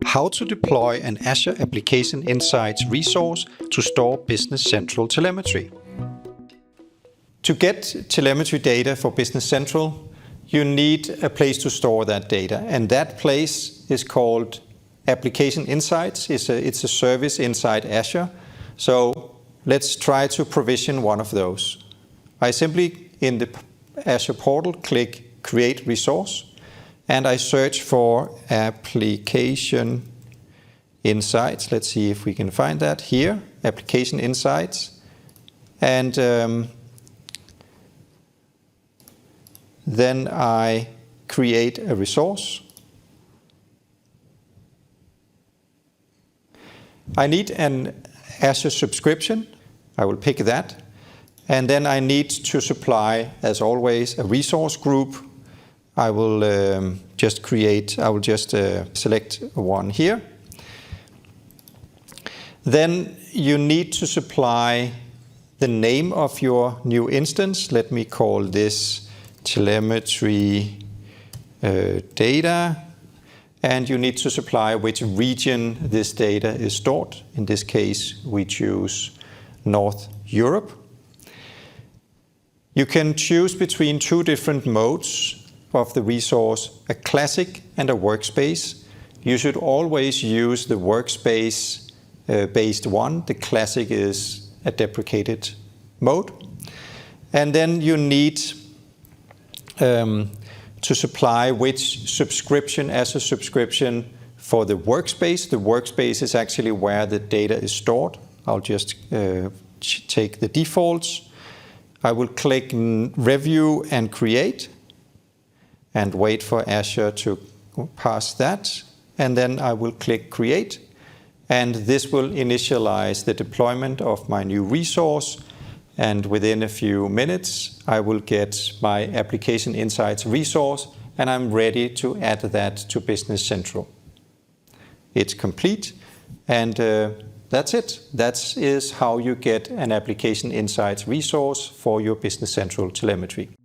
How to deploy an Azure Application Insights resource to store Business Central telemetry. To get telemetry data for Business Central, you need a place to store that data, and that place is called Application Insights. It's a service inside Azure. So let's try to provision one of those. I simply, in the Azure portal, click Create Resource, and I search for Application Insights. Let's see if we can find that here, Application Insights. And then I create a resource. I need an Azure subscription. I will pick that. And then I need to supply, as always, a resource group. I will just select one here. Then you need to supply the name of your new instance. Let me call this telemetry data. And you need to supply which region this data is stored. In this case, we choose North Europe. You can choose between two different modes of the resource, a classic and a workspace. You should always use the workspace based one. The classic is a deprecated mode. And then you need to supply which subscription as a subscription for the workspace. The workspace is actually where the data is stored. I'll just take the defaults. I will click Review and Create and wait for Azure to pass that. And then I will click Create. And this will initialize the deployment of my new resource. And within a few minutes, I will get my Application Insights resource, and I'm ready to add that to Business Central. It's complete, and that's it. That is how you get an Application Insights resource for your Business Central telemetry.